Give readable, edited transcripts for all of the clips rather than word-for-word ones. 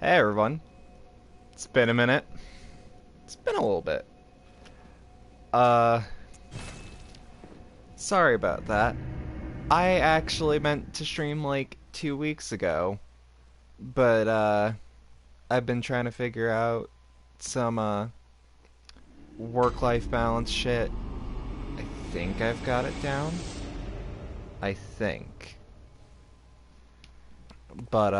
Hey everyone, it's been a minute. It's been a little bit. Uh, Sorry about that. I actually meant to stream like 2 weeks ago, but I've been trying to figure out some work-life balance shit. I think I've got it down. I think. But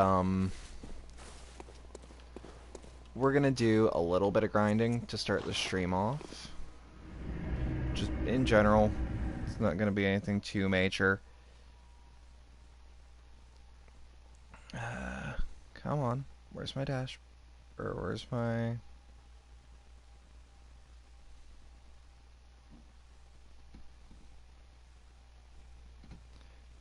we're gonna do a little bit of grinding to start the stream off. Just in general, it's not gonna be anything too major. Come on. Where's my dash? Or where's my...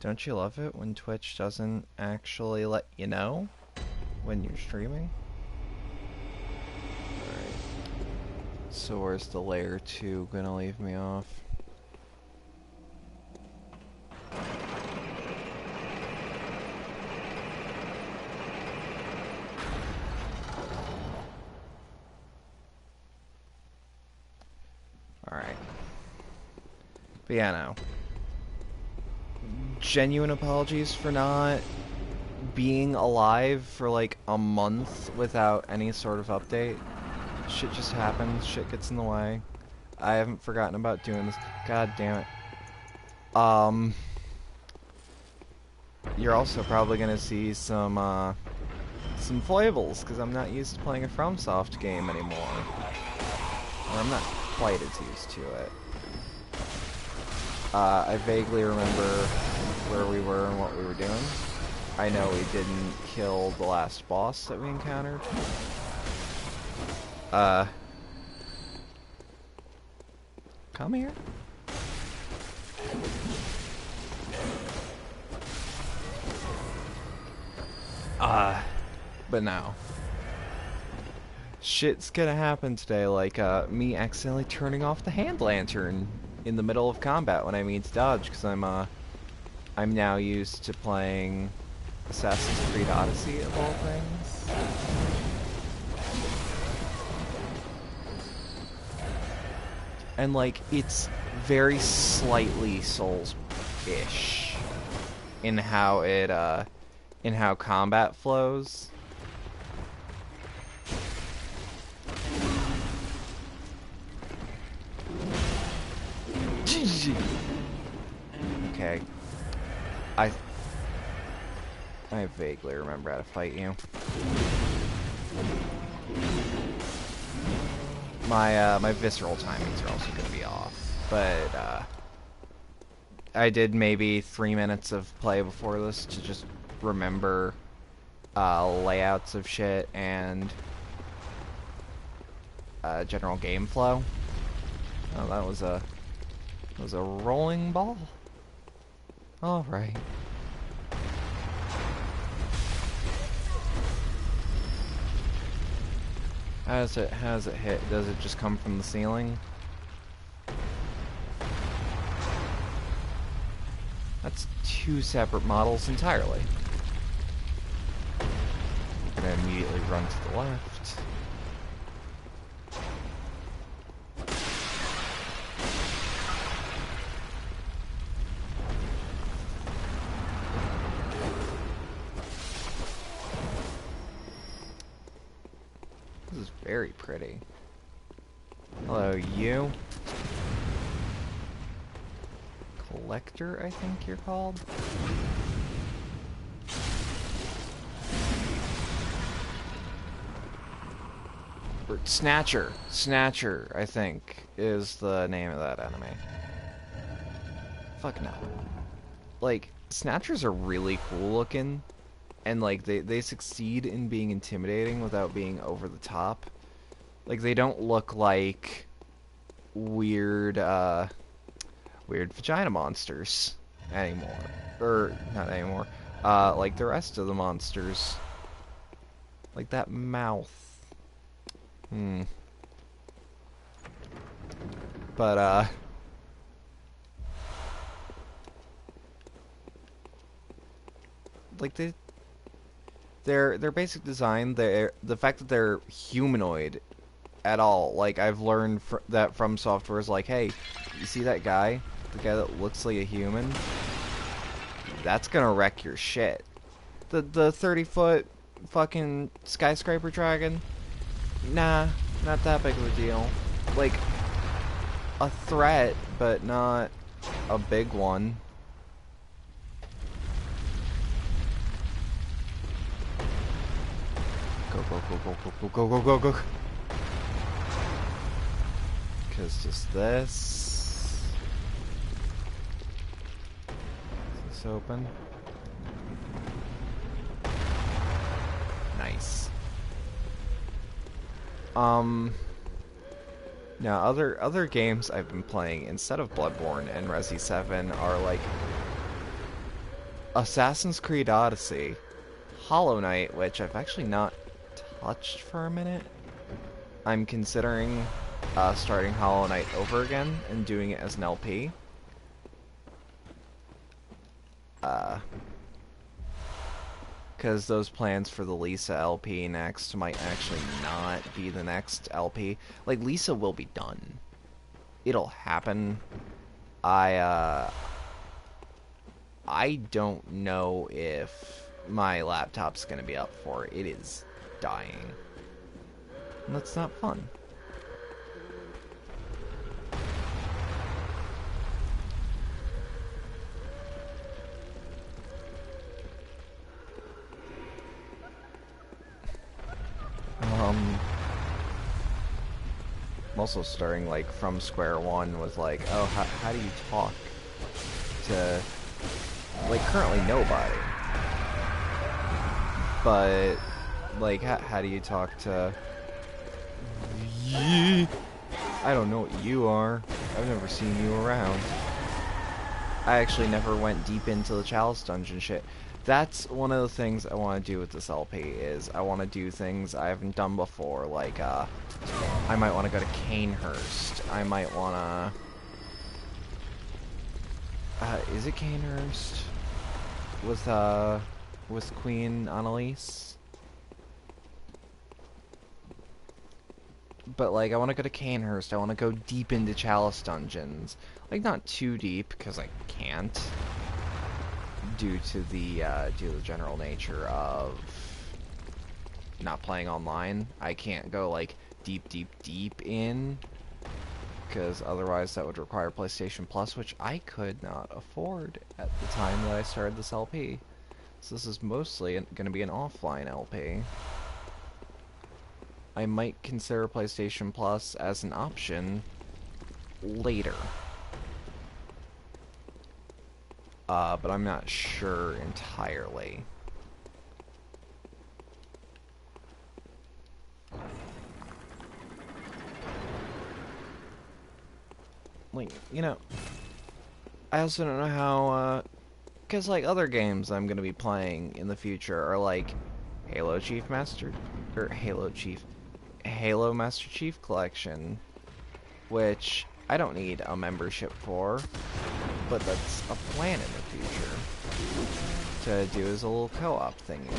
Don't you love it when Twitch doesn't actually let you know when you're streaming? Alright. So where's the layer 2 gonna leave me off? Alright. But yeah, no. Genuine apologies for not being alive for like a month without any sort of update. Shit just happens, shit gets in the way. I haven't forgotten about doing this. God damn it. You're also probably gonna see some foibles, because I'm not used to playing a FromSoft game anymore. Or I'm not quite as used to it. I vaguely remember where we were and what we were doing. I know we didn't kill the last boss that we encountered. Come here. But no. Shit's gonna happen today, like, me accidentally turning off the hand lantern in the middle of combat when I mean to dodge, because I'm now used to playing Assassin's Creed Odyssey, of all things. And, like, it's very slightly Souls-ish in how in how combat flows. Okay. I vaguely remember how to fight you. My visceral timings are also gonna be off, but I did maybe 3 minutes of play before this to just remember layouts of shit and general game flow. Oh, that was a rolling ball. All right. How does it hit? Does it just come from the ceiling? That's two separate models entirely. I'm gonna immediately run to the left. This is very pretty. Hello, you. Collector, I think you're called? Or Snatcher. Snatcher, I think, is the name of that enemy. Fuck no. Like, Snatchers are really cool looking, and like they succeed in being intimidating without being over the top. Like, they don't look like weird weird vagina monsters anymore. Or not anymore. Like the rest of the monsters. Like that mouth. But like Their basic design, the fact that they're humanoid at all. Like I've learned that from software is like, hey, you see that guy, the guy that looks like a human? That's gonna wreck your shit. The 30-foot fucking skyscraper dragon, nah, not that big of a deal. Like a threat, but not a big one. Go go go go go go go go go go. Because just this. Is this open? Nice. Now other games I've been playing instead of Bloodborne and Resi 7 are like Assassin's Creed Odyssey, Hollow Knight, which I've actually not touched for a minute. I'm considering starting Hollow Knight over again and doing it as an LP. Because those plans for the Lisa LP next might actually not be the next LP. Like, Lisa will be done. It'll happen. I don't know if my laptop's gonna be up for it. It is dying. And that's not fun. I'm also starting like from square one with like, oh, how do you talk to like currently nobody, but like how do you talk to I don't know what you are. I've never seen you around. I actually never went deep into the Chalice Dungeon shit. That's one of the things I want to do with this LP, is I want to do things I haven't done before, like, I might want to go to Canehurst. I might want to... is it Canehurst? With Queen Annalise? But, like, I want to go to Canehurst. I want to go deep into Chalice Dungeons. Like, not too deep, because I can't. Due to the general nature of not playing online. I can't go, like, deep in. Because otherwise that would require PlayStation Plus, which I could not afford at the time that I started this LP. So this is mostly going to be an offline LP. I might consider PlayStation Plus as an option later. But I'm not sure entirely. Like, you know, I also don't know how, because, like, other games I'm going to be playing in the future are, like, Halo Master Chief Collection, which I don't need a membership for, but that's a plan in the future to do as a little co-op thingy.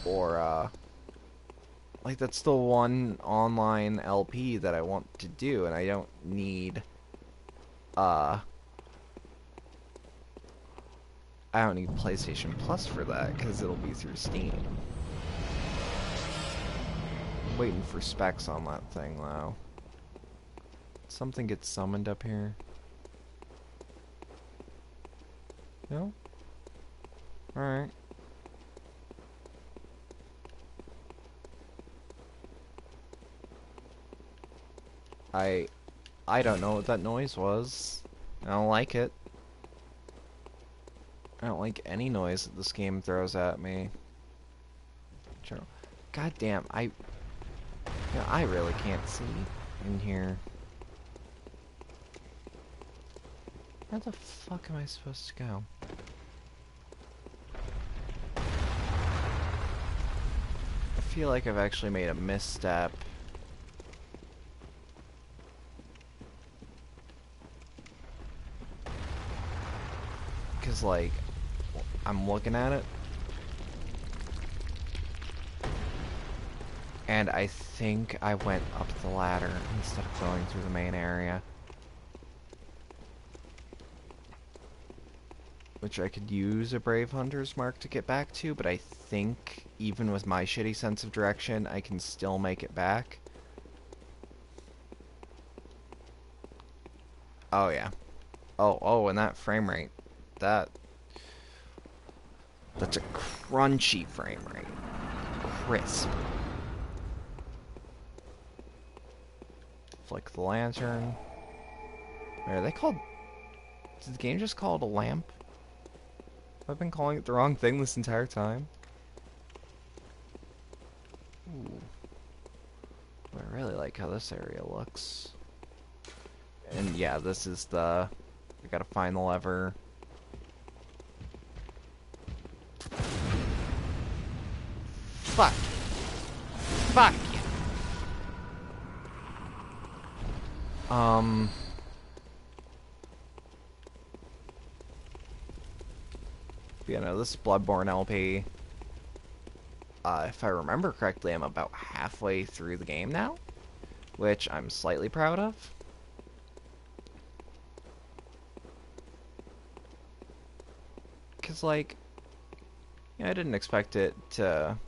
Or, like, that's the one online LP that I want to do, and I don't need, I don't need PlayStation Plus for that, because it'll be through Steam. I'm waiting for specs on that thing, though. Something gets summoned up here. No? Alright. I don't know what that noise was. I don't like it. I don't like any noise that this game throws at me. God damn, I really can't see in here. Where the fuck am I supposed to go? I feel like I've actually made a misstep. Because, like, I'm looking at it. And I think I went up the ladder instead of going through the main area. Which I could use a Brave Hunter's Mark to get back to, but I think even with my shitty sense of direction, I can still make it back. Oh yeah. Oh, and that frame rate. That's a crunchy frame rate. Crisp. Flick the lantern. Wait, are they called... Did the game just call it a lamp? I've been calling it the wrong thing this entire time. Ooh. I really like how this area looks. And yeah, this is the... I gotta find the lever. Fuck. Fuck. You know, this is Bloodborne LP. If I remember correctly, I'm about halfway through the game now, which I'm slightly proud of. Because, like, I didn't expect it to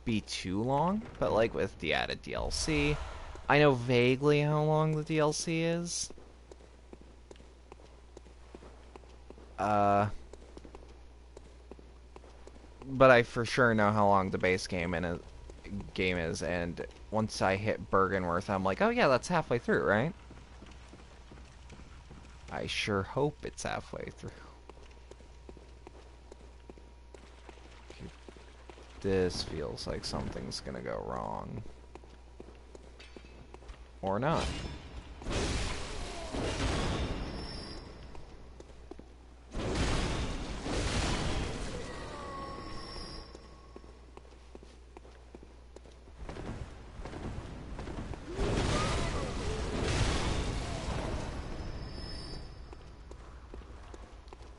be too long, but, like, with the added DLC, I know vaguely how long the DLC is. But I for sure know how long the base game is, and once I hit Bergenworth, I'm like, oh yeah, that's halfway through, right? I sure hope it's halfway through. This feels like something's gonna go wrong. Or not.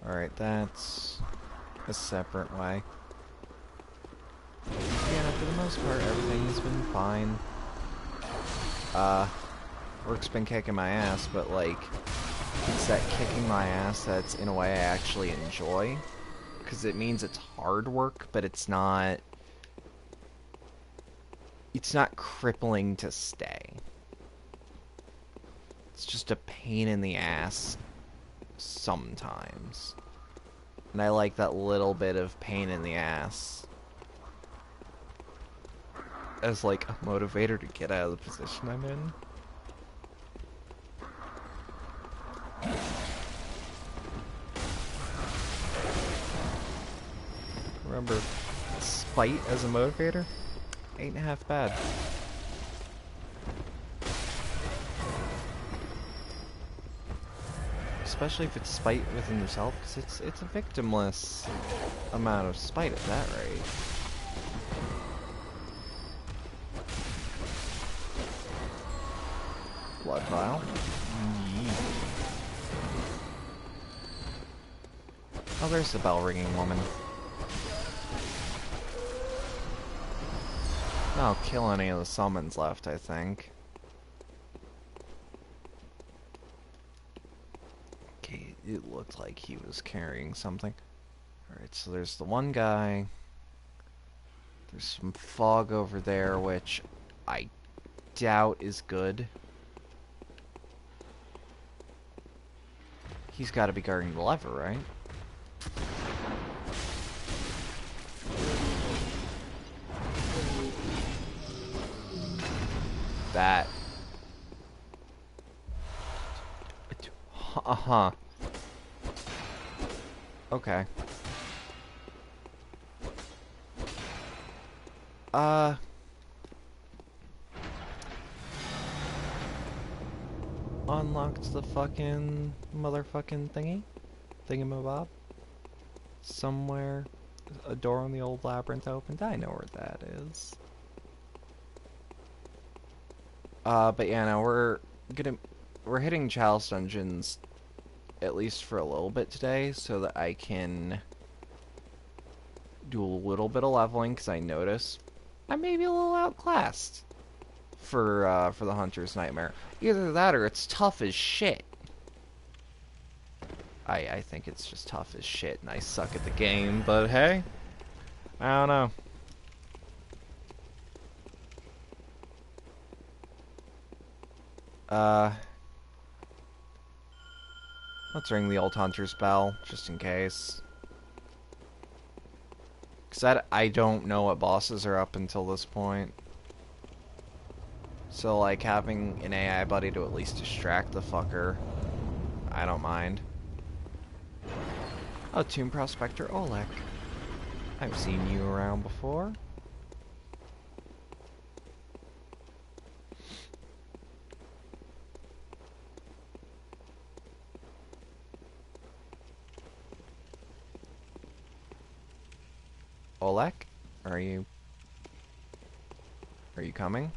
Alright, that's a separate way. Yeah, for the most part, everything has been fine. Work's been kicking my ass, but, like, it's that kicking my ass that's, in a way, I actually enjoy. Because it means it's hard work, but it's not... It's not crippling to stay. It's just a pain in the ass sometimes. And I like that little bit of pain in the ass as, like, a motivator to get out of the position I'm in. Remember, spite as a motivator? Ain't half bad. Especially if it's spite within yourself, because it's a victimless amount of spite at that rate. Blood vial. Oh, there's the bell ringing woman. I'll kill any of the summons left, I think. Okay, it looked like he was carrying something. Alright, so there's the one guy. There's some fog over there, which I doubt is good. He's got to be guarding the lever, right? That. Uh-huh. Okay. Unlocked the fucking motherfucking thingy? Thingamabob? Somewhere. A door on the old labyrinth opened. I know where that is. But yeah, now we're hitting Chalice dungeons at least for a little bit today, so that I can do a little bit of leveling, because I notice I may be a little outclassed for the Hunter's Nightmare. Either that or it's tough as shit. I think it's just tough as shit, and I suck at the game, but hey, I don't know. Let's ring the old Hunter's bell, just in case. Because I don't know what bosses are up until this point. So, like, having an AI buddy to at least distract the fucker, I don't mind. Oh, Tomb Prospector Oleg. I've seen you around before. Oleg? Are you coming?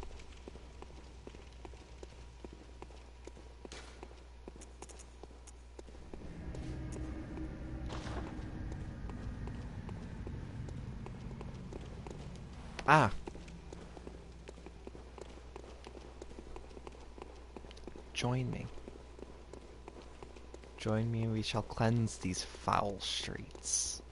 Ah. Join me. Join me and we shall cleanse these foul streets.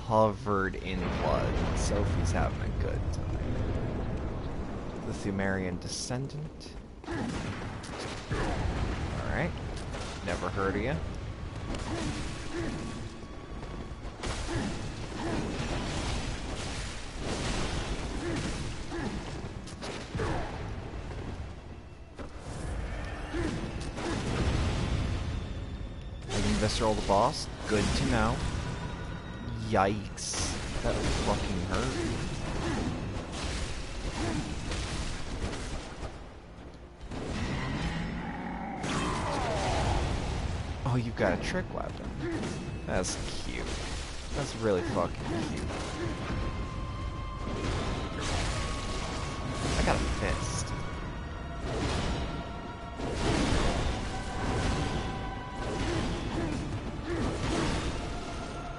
Covered in blood. Sophie's having a good time. The Thumerian Descendant. Alright. Never heard of you. I can visceral the boss. Good to know. Yikes. That fucking hurt. Oh, you've got a trick weapon. That's cute. That's really fucking cute. I got a fist.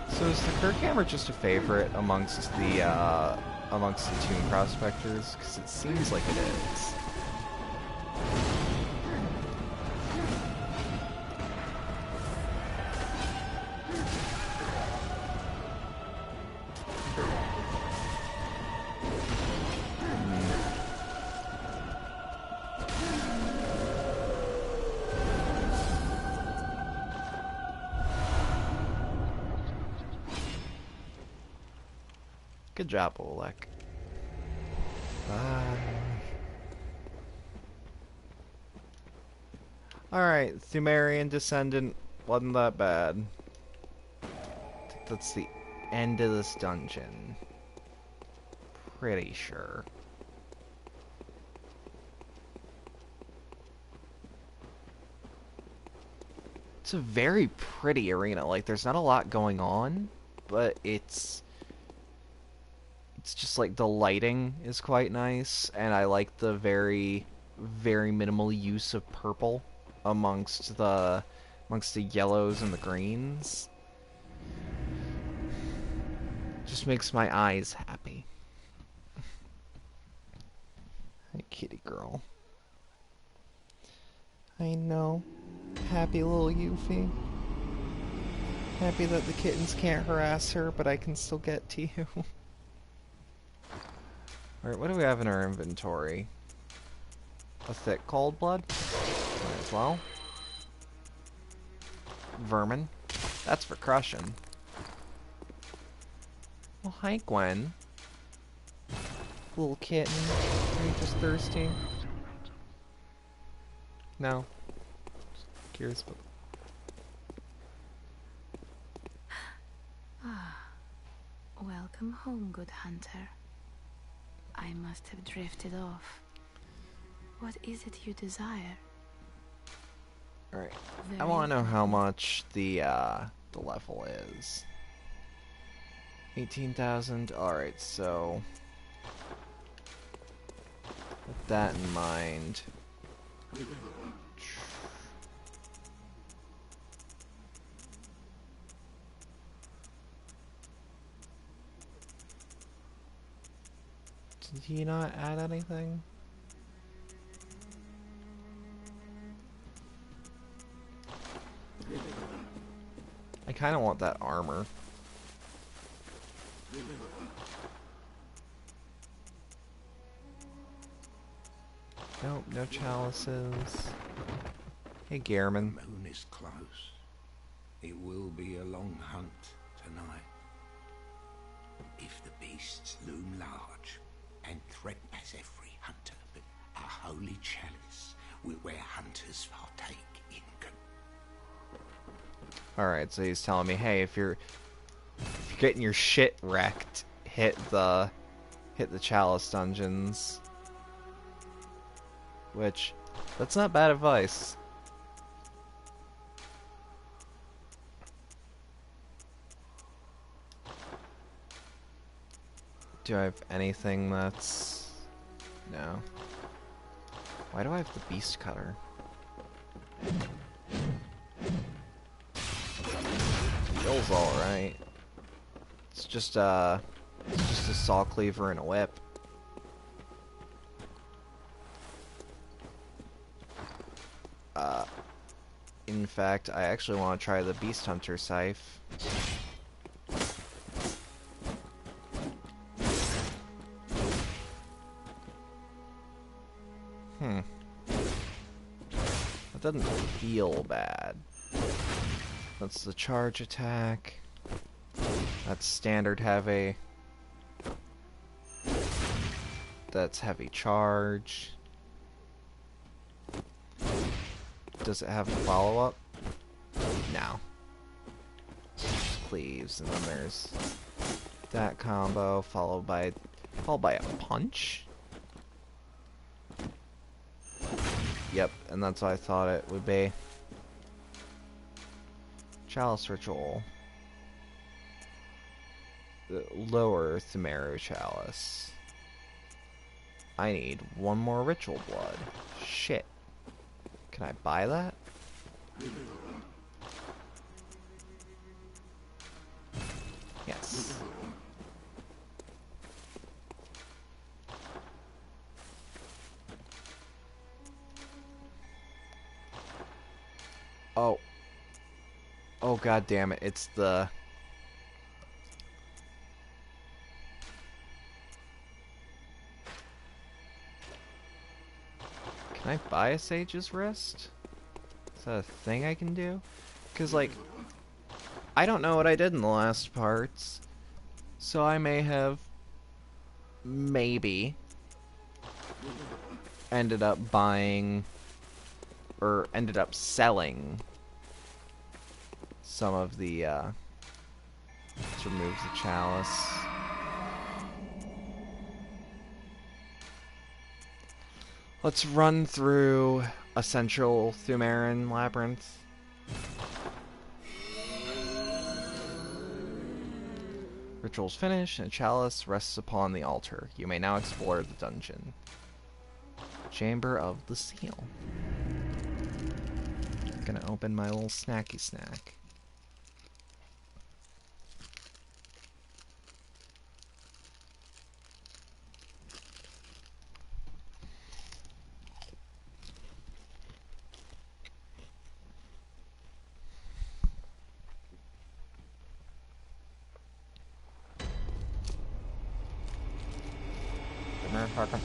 So is the Kirkhammer just a favorite amongst the Tomb Prospectors? Because it seems like it is. Good job, Oleg. Bye. Alright, Thumerian Descendant wasn't that bad. I think that's the end of this dungeon. Pretty sure. It's a very pretty arena. Like, there's not a lot going on, but it's just like the lighting is quite nice, and I like the very, very minimal use of purple amongst the yellows and the greens. Just makes my eyes happy. Hey, kitty girl. I know. Happy little Yuffie. Happy that the kittens can't harass her, but I can still get to you. Alright, what do we have in our inventory? A thick cold blood? Might as well. Vermin. That's for crushing. Well, hi, Gwen. Little kitten. Are you just thirsty? No. Just curious about... Welcome home, good hunter. I must have drifted off. What is it you desire? Alright. I want to know how much the level is. 18,000. Alright, so with that in mind. Did he not add anything? I kind of want that armor. Nope, no chalices. Hey, Gehrman. The moon is close. It will be a long hunt tonight. If the beasts loom large and threaten as every hunter, but a holy chalice where hunters partake in. Alright, so he's telling me, hey, if you're getting your shit wrecked, hit the chalice dungeons. Which, that's not bad advice. Do I have anything that's... No. Why do I have the beast cutter? Feels alright. It's just a saw cleaver and a whip. In fact, I actually want to try the Beast Hunter scythe. That doesn't feel bad. That's the charge attack. That's standard heavy. That's heavy charge. Does it have a follow-up? No. Just cleaves, and then there's that combo followed by a punch. Yep, and that's what I thought it would be. Chalice Ritual. The lower Thumeru Chalice. I need one more Ritual Blood. Shit. Can I buy that? Yes. Oh. Oh, god damn it. It's the... Can I buy a Sage's Wrist? Is that a thing I can do? Because, like, I don't know what I did in the last parts. So I may have... maybe... ended up buying... or ended up selling... some of the, let's remove the chalice. Let's run through Essential Thumeran Labyrinth. Ritual's finished, and a chalice rests upon the altar. You may now explore the dungeon. Chamber of the Seal. Gonna open my little snacky snack. Motherfucker.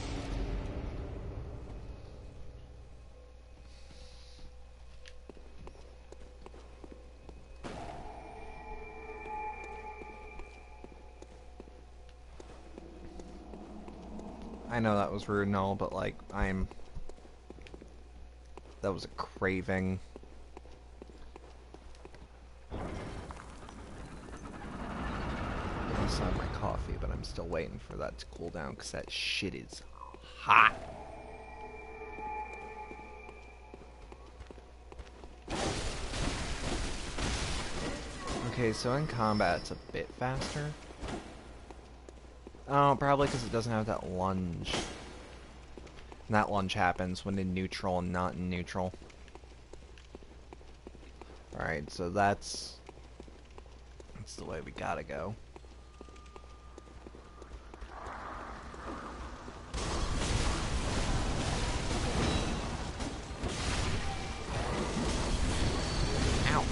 I know that was rude and all, but like, that was a craving. I saw my coffee, but I'm still waiting for that to cool down because that shit is hot. Okay, so in combat it's a bit faster, Oh, probably because it doesn't have that lunge. And that lunge happens when in neutral and not in neutral. Alright, so that's the way we gotta go. Ow.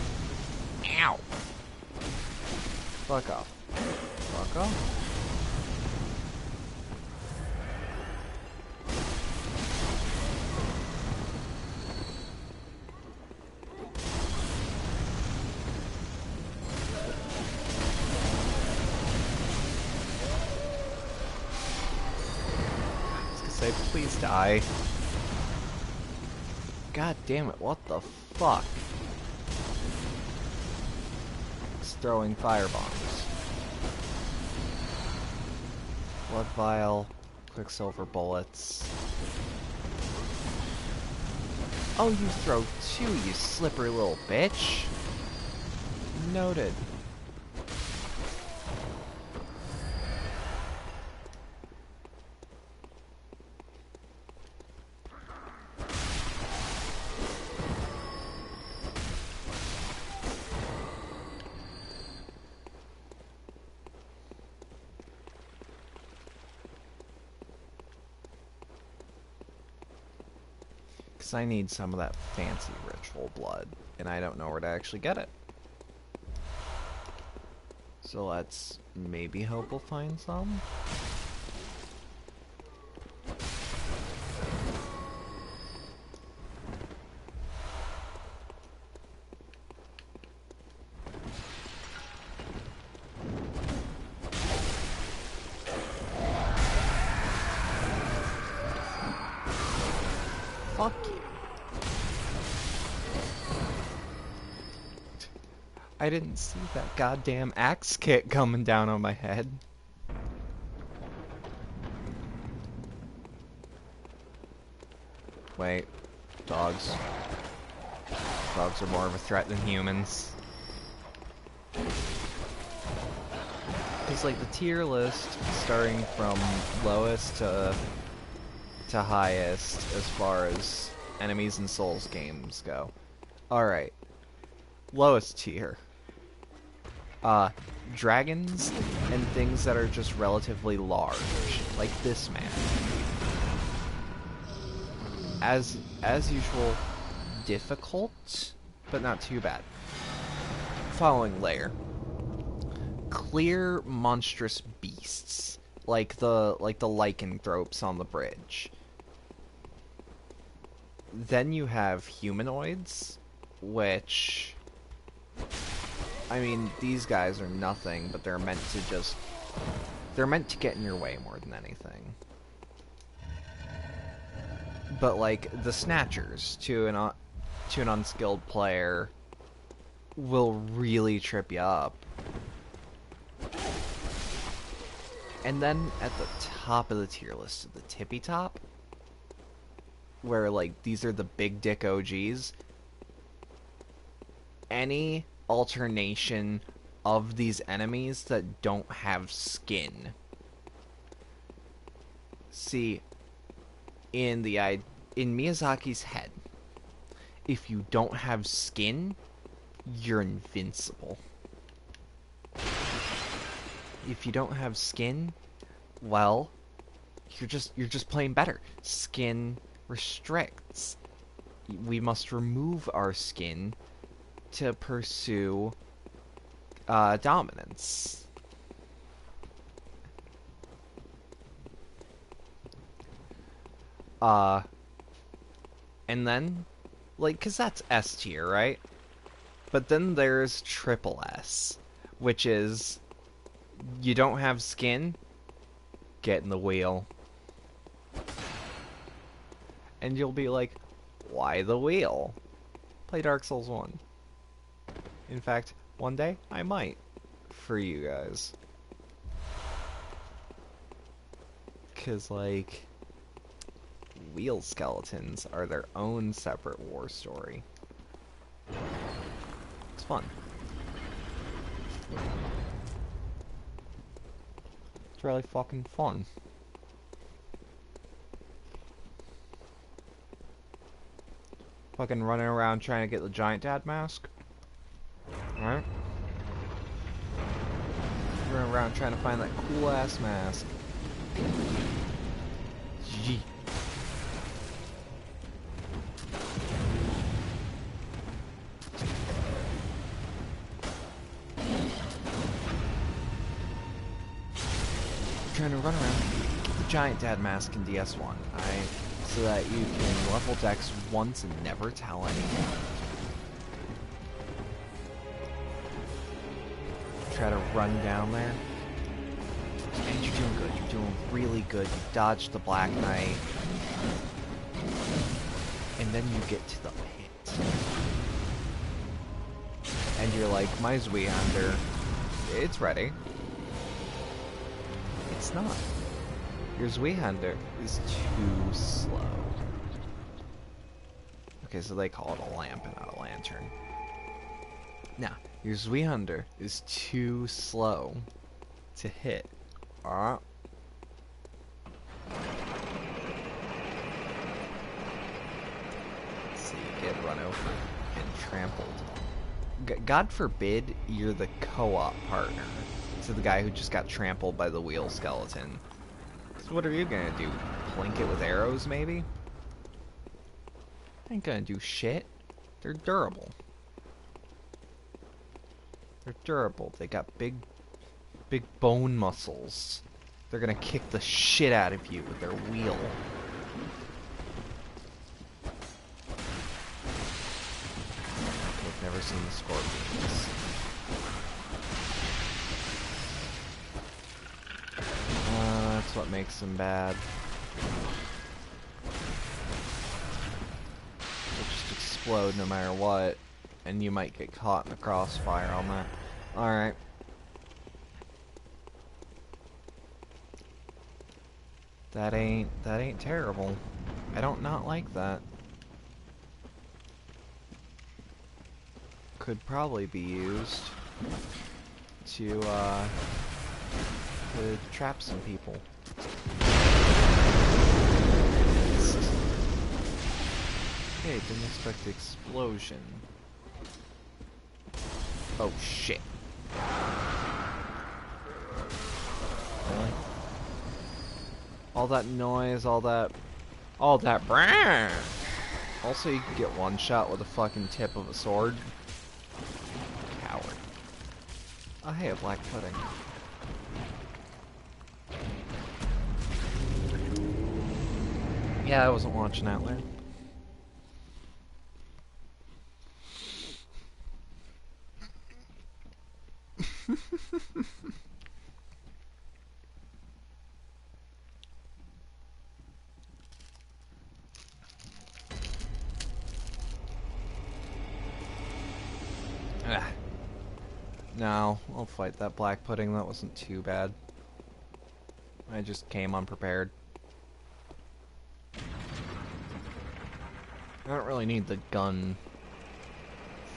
Ow. Fuck off. Fuck off. Say, please die. God damn it, what the fuck? It's throwing firebombs. Blood vial, quicksilver bullets. Oh, you throw two, you slippery little bitch. Noted. Because I need some of that fancy ritual blood, and I don't know where to actually get it. So let's maybe hope we'll find some. Fuck you. I didn't see that goddamn axe kick coming down on my head. Wait. Dogs. Dogs are more of a threat than humans. Because, like, the tier list, starting from lowest to highest as far as enemies and Souls games go. Alright. Lowest tier. Dragons and things that are just relatively large, like this man. As usual, difficult, but not too bad. Following layer. Clear monstrous beasts, like the lycanthropes on the bridge. Then you have humanoids, which, I mean, these guys are nothing, but they're meant to get in your way more than anything. But like the snatchers to an unskilled player will really trip you up. And then at the top of the tier list, at the tippy top, where like these are the big dick OGs, any alternation of these enemies that don't have skin. See, in Miyazaki's head, if you don't have skin, you're invincible. If you don't have skin, well, you're just playing better. Skin restricts. We must remove our skin to pursue dominance. And then, like, cause that's S tier, right? But then there's triple S, which is, you don't have skin, get in the wheel. And you'll be like, why the wheel? Play Dark Souls 1. In fact, one day, I might. For you guys. Cause, like, wheel skeletons are their own separate war story. It's fun. It's really fucking fun. Fucking running around trying to get the giant dad mask. Right? Running around trying to find that cool ass mask. Gee. Trying to run around get the giant dad mask in DS1. So that you can level Dex once and never tell anyone. Try to run down there. And you're doing good. You're doing really good. You dodged the Black Knight. And then you get to the pit. And you're like, my Zweihänder, it's ready. It's not. Your Zweihänder is too slow. Okay, so they call it a lamp and not a lantern. Now, your Zweihänder is too slow to hit. So you get run over and trampled. God forbid you're the co-op partner to the guy who just got trampled by the wheel skeleton. So what are you gonna do? Plink it with arrows, maybe? Ain't gonna do shit. They're durable. They're durable. They got big bone muscles. They're gonna kick the shit out of you with their wheel. I've never seen the scorpions. That's what makes them bad. They'll just explode no matter what, and you might get caught in the crossfire on that. Alright. That ain't terrible. I don't not like that. Could probably be used to trap some people. Okay, didn't expect the explosion. Oh shit. Really? All that noise, all that brah! Also, you can get one shot with a fucking tip of a sword. Coward. Oh hey, a black pudding. Yeah, I wasn't watching Outlander. No, I'll fight that black pudding. That wasn't too bad. I just came unprepared. I don't really need the gun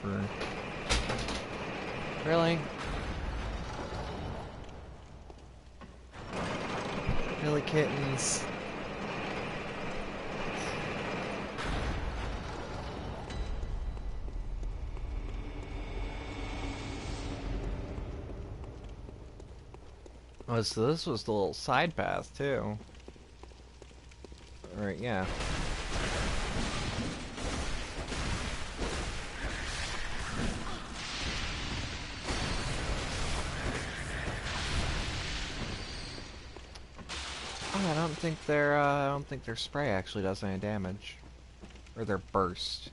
for... Really? Really, kittens? Oh, so this was the little side path, too. Alright, yeah. Oh, I don't think their spray actually does any damage. Or their burst.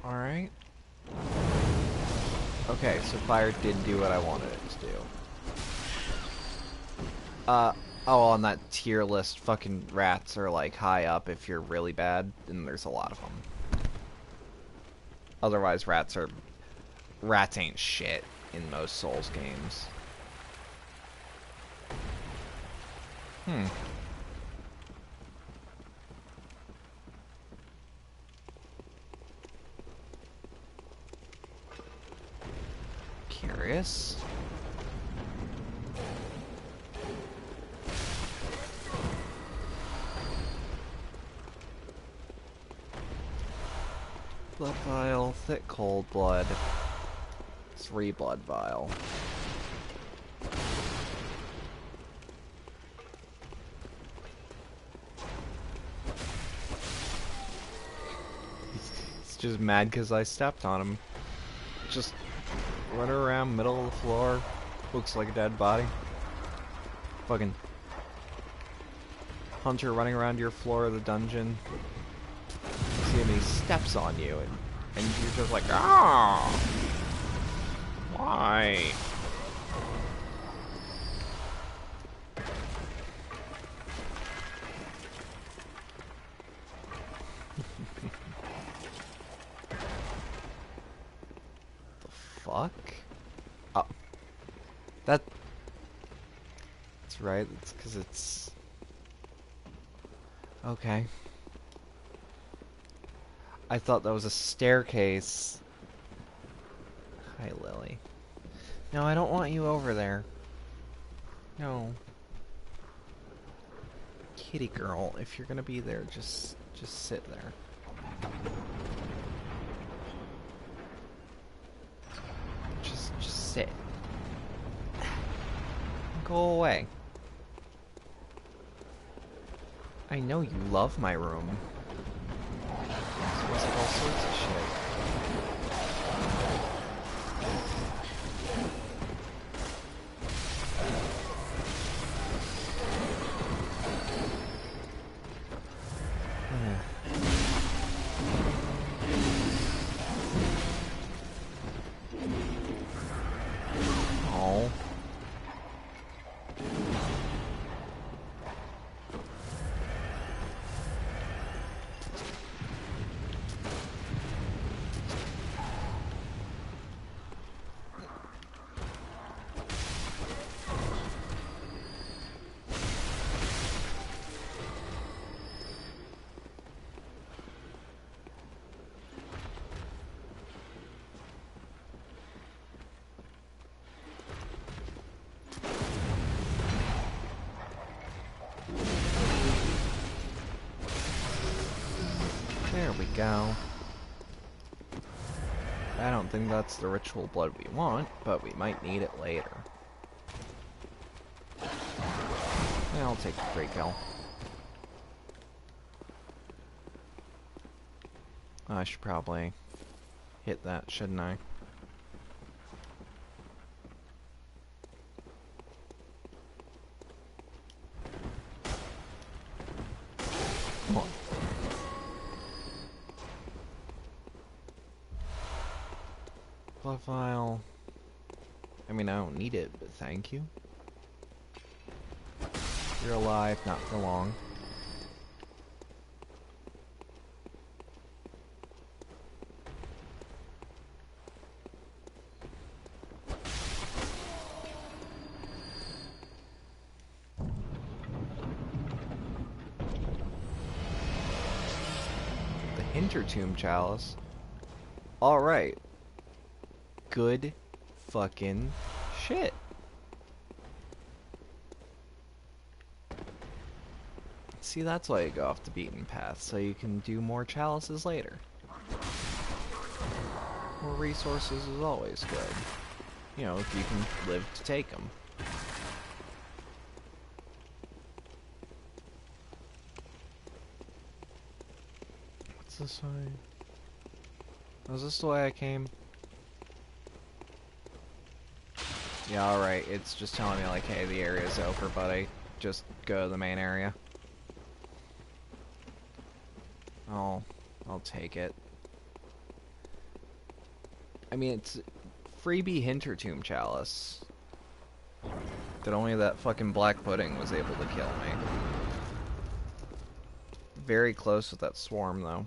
Alright. Okay, so fire did do what I wanted it to do. Oh, on that tier list, fucking rats are like high up if you're really bad, and there's a lot of them. Otherwise, rats are rats ain't shit in most Souls games. Hmm. Curious. Blood vial, thick cold blood. 3 blood vial. He's just mad because I stepped on him. Just running around middle of the floor. Looks like a dead body. Fucking hunter running around your floor of the dungeon. See him, he steps on you, and you're just like, ah, why? The fuck? Oh, that's right. It's because it's okay. I thought that was a staircase. Hi, Lily. No, I don't want you over there. No. Kitty girl, if you're gonna be there, just sit there. Just sit. Go away. I know you love my room. Smells like all sorts of shit. Oh. There we go. I don't think that's the ritual blood we want, but we might need it later. Yeah, I'll take the free kill. I should probably hit that, shouldn't I? Come on. Blood vial. I mean, I don't need it, but thank you. You're alive, not for long. The Hintertomb Chalice. Alright. Good fucking shit. See, that's why you go off the beaten path, so you can do more chalices later. More resources is always good. You know, if you can live to take them. What's this way? Was this the way I came? Yeah, alright, it's just telling me like, hey, the area's over, buddy. Just go to the main area. I'll take it. I mean, it's freebie Hintertomb Chalice. That only that fucking black pudding was able to kill me. Very close with that swarm, though.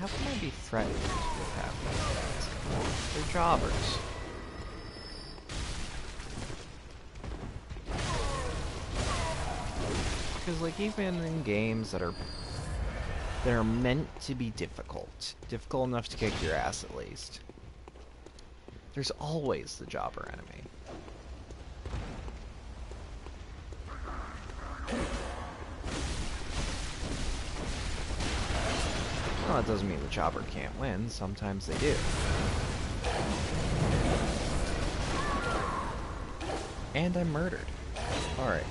how can I be threatened with half these guys? They're jobbers. Because, like, even in games that are meant to be difficult enough to kick your ass at least, there's always the jobber enemy. Well, that doesn't mean the jobber can't win. Sometimes they do. And I'm murdered. Alright.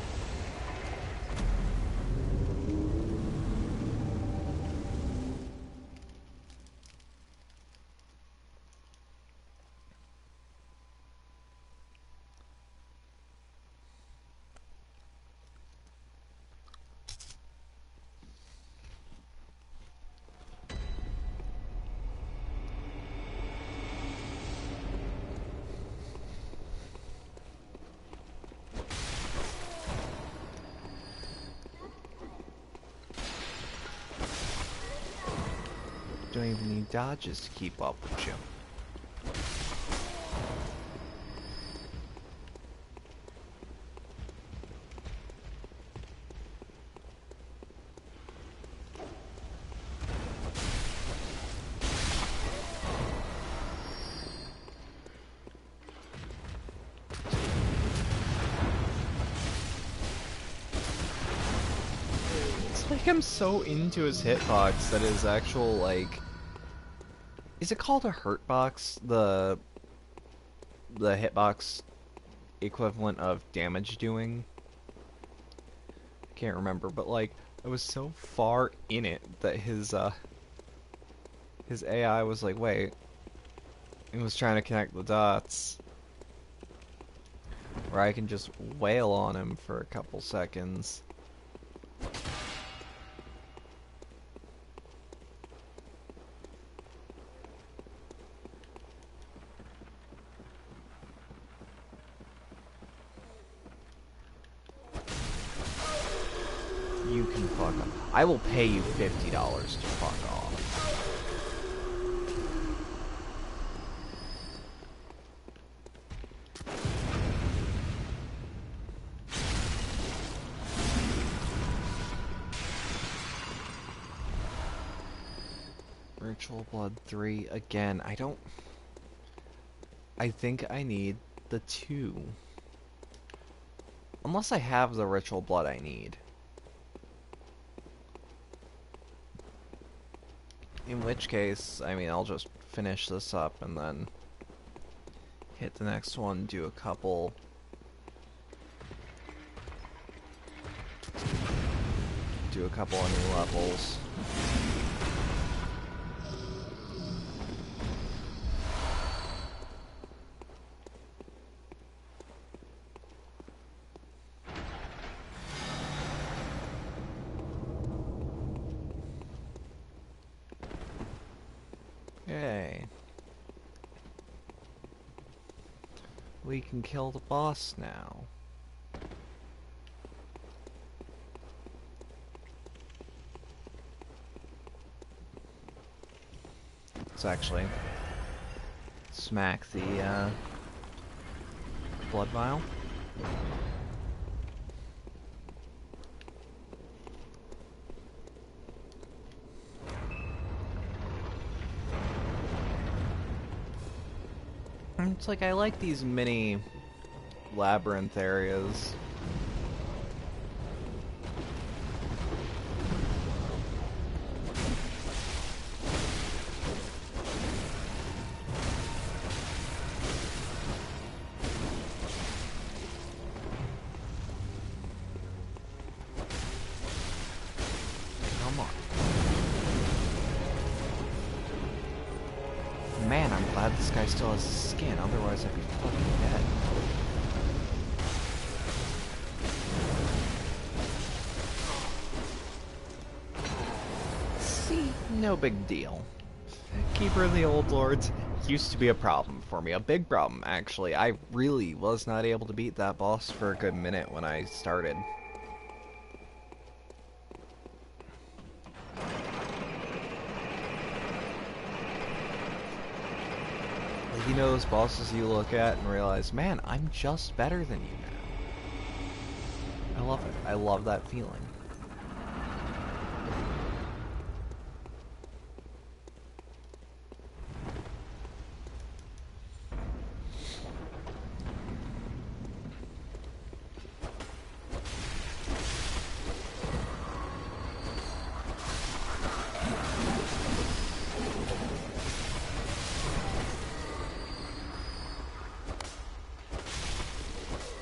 Don't even need dodges to keep up with you. Like, I'm so into his hitbox that his actual, like... Is it called a hurt box? The hitbox equivalent of damage doing? I can't remember, but, like, I was so far in it that his AI was like, wait. He was trying to connect the dots. Where I can just wail on him for a couple seconds. You can fuck off. I will pay you $50 to fuck off. Ritual Blood 3 again. I think I need the 2. Unless I have the Ritual Blood I need. In which case, I mean, I'll just finish this up and then hit the next one, do a couple of new levels. Yay. We can kill the boss now. Let's actually smack the blood vial. It's like, I like these mini labyrinth areas. Come on. Man, I'm glad this guy still has skin, otherwise I'd be fucking dead. See, no big deal. Keeper of the Old Lords used to be a problem for me. A big problem, actually. I really was not able to beat that boss for a good minute when I started. You know those bosses you look at and realize, man, I'm just better than you now. I love it. I love that feeling.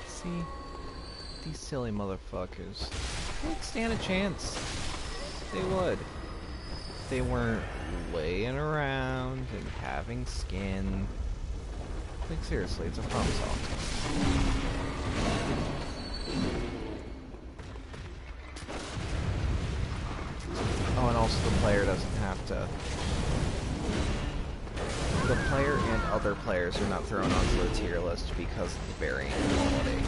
See? These silly motherfuckers. They'd stand a chance. They would. They weren't laying around and having skin. Like, seriously, it's a FromSoft. Oh, and also the player doesn't have to... The player and other players are not thrown onto the tier list because of the varying quality.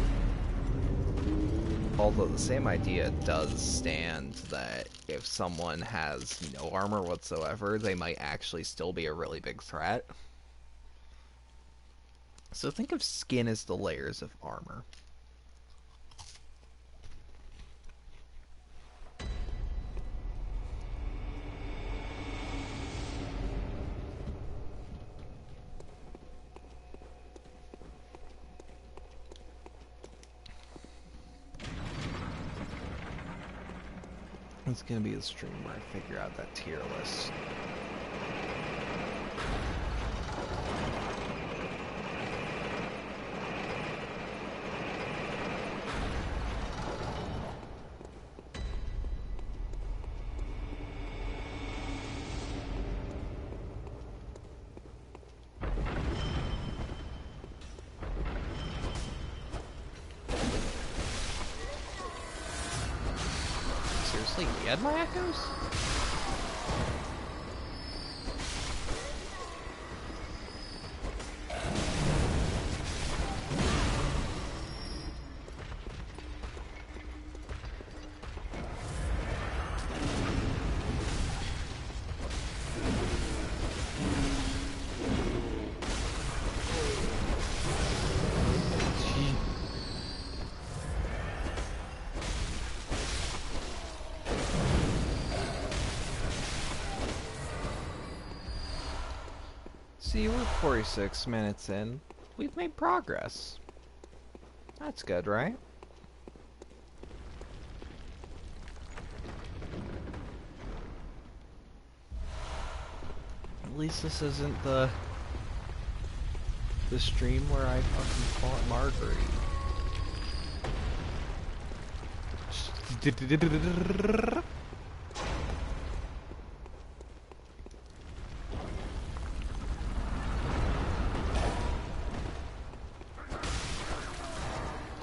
Although the same idea does stand that if someone has no armor whatsoever, they might actually still be a really big threat. So think of skin as the layers of armor. It's gonna be a stream where I figure out that tier list. Seriously, he had my echoes? See, we're 46 minutes in. We've made progress. That's good, right? At least this isn't the stream where I fucking fought Marguerite.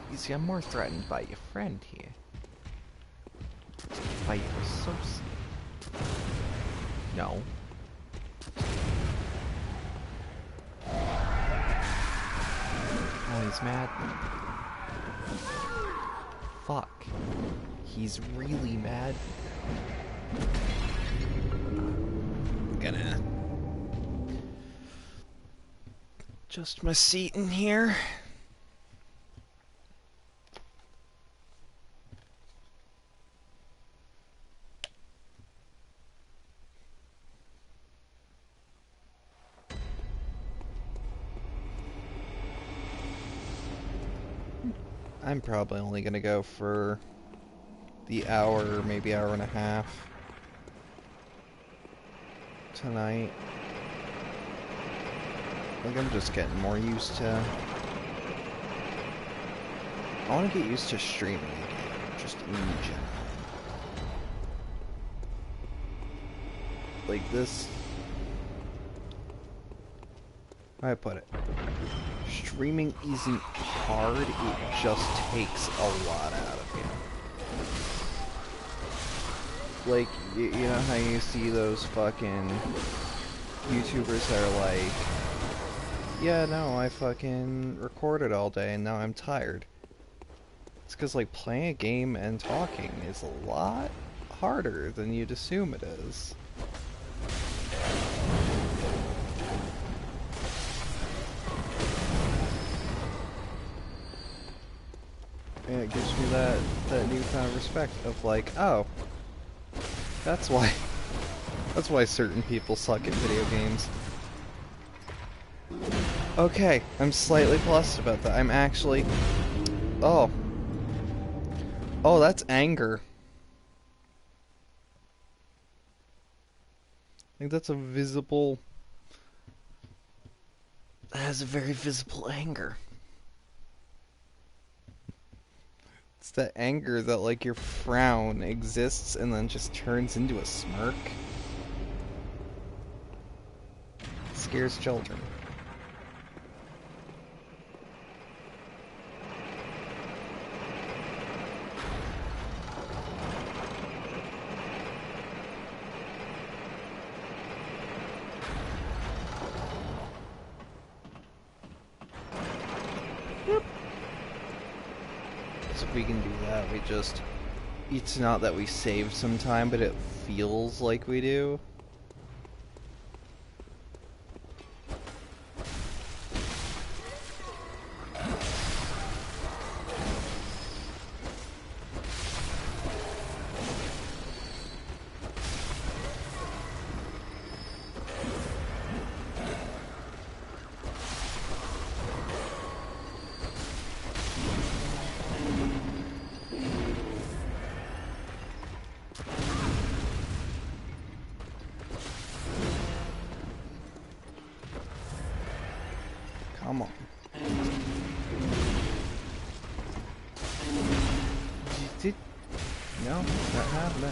You see, I'm more threatened by your friend here. By your associate. No. Oh, he's mad. Fuck. He's really mad. I'm gonna adjust my seat in here. I'm probably only gonna go for the hour, maybe hour and a half tonight. Like, I'm just getting more used to... I want to get used to streaming again, just in general. Like, this... How do I put it? Streaming isn't hard, it just takes a lot out of you. Like, you know how you see those fucking YouTubers that are like, yeah, no, I fucking recorded all day and now I'm tired. It's because, like, playing a game and talking is a lot harder than you'd assume it is. And it gives me that newfound respect of like, oh, that's why certain people suck at video games. Okay, I'm slightly plussed about that. I'm actually... Oh. Oh, that's anger. I think that's a visible... That has a very visible anger. It's that anger that, like, your frown exists and then just turns into a smirk. It scares children. So if we can do that, we just... It's not that we saved some time, but it feels like we do. Come on. Did... No, not happening.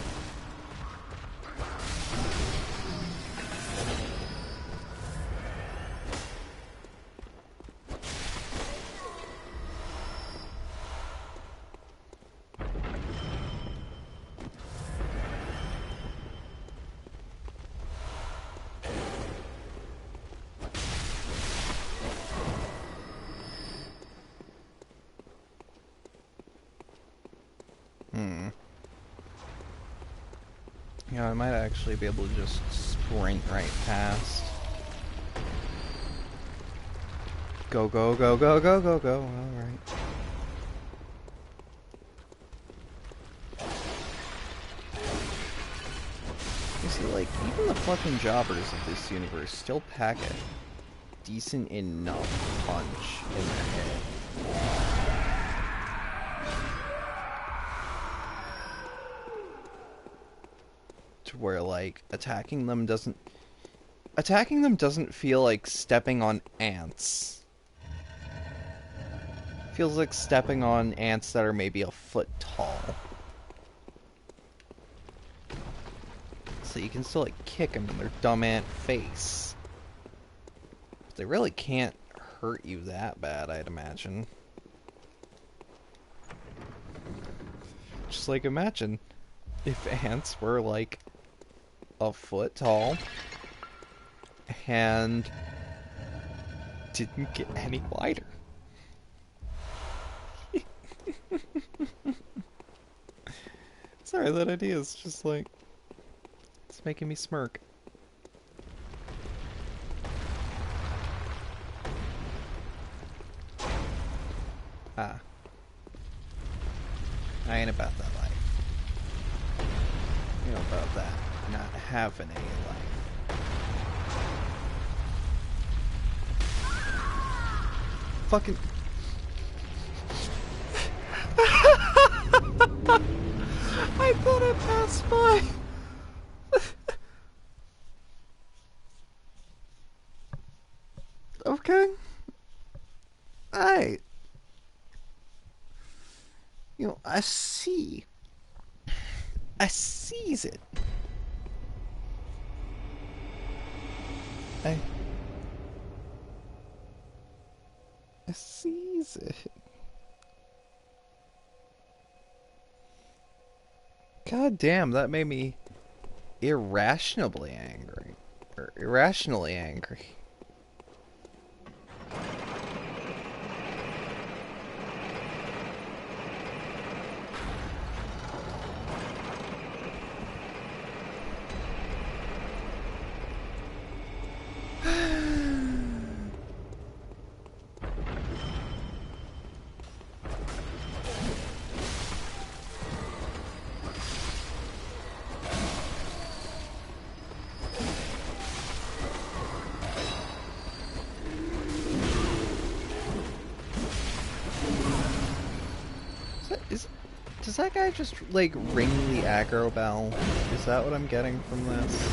Yeah, I might actually be able to just sprint right past. Go, go, go, go, go, go, go. Alright. You see, like, even the fucking jobbers of this universe still pack a decent enough punch in their head. To where, like, attacking them doesn't feel like stepping on ants. Feels like stepping on ants that are maybe a foot tall. So you can still, like, kick them in their dumb ant face. But they really can't hurt you that bad, I'd imagine. Just, like, imagine if ants were, like, a foot tall and didn't get any wider. Sorry, that idea is just like, it's making me smirk. Ah. I ain't about that life. You know about that. Not having any life. Fucking... I thought I passed by. Okay. Alright. You know, I see. I sees it. I sees it. God damn, that made me irrationally angry. Or irrationally angry. Is does that guy just like ring the aggro bell? Is that what I'm getting from this?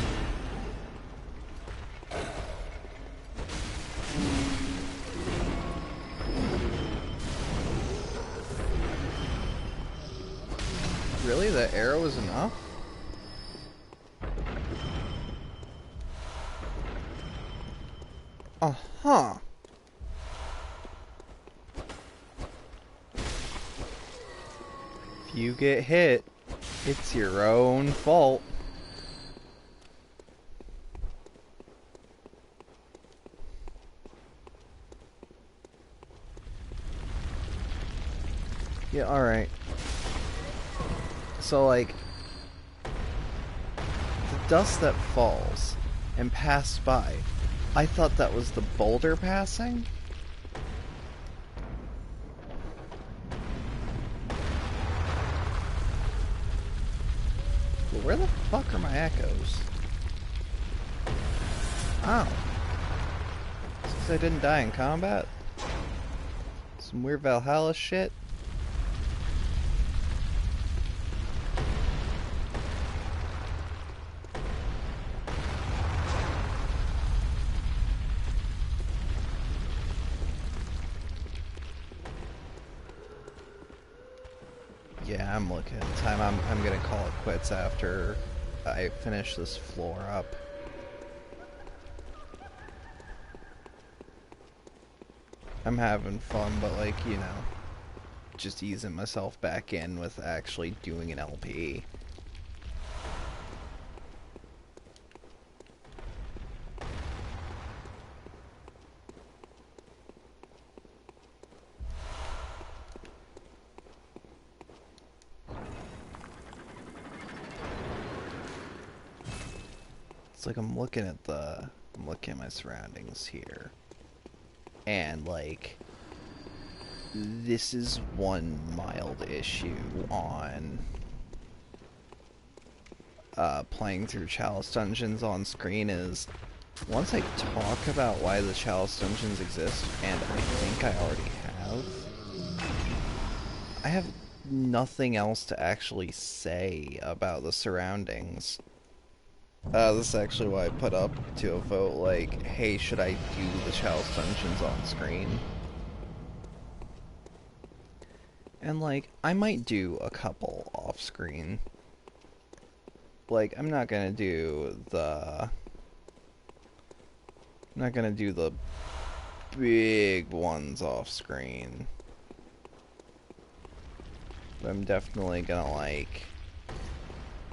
Really? That arrow is enough? Uh-huh. If you get hit, it's your own fault. Yeah, alright. So, like, the dust that falls and passed by, I thought that was the boulder passing? But where the fuck are my echoes? Oh. It's 'cause I didn't die in combat? Some weird Valhalla shit? Yeah, I'm looking at the time. I'm gonna call it quits after I finish this floor up. I'm having fun, but like, you know, just easing myself back in with actually doing an LP. It's like I'm looking at my surroundings here. And like this is one mild issue on playing through Chalice Dungeons on screen is once I talk about why the Chalice Dungeons exist, and I think I already I have nothing else to actually say about the surroundings. This is actually why I put up to a vote, like, hey, should I do the Chalice Dungeons on screen? And, like, I might do a couple off-screen. Like, I'm not gonna do the big ones off-screen. But I'm definitely gonna, like,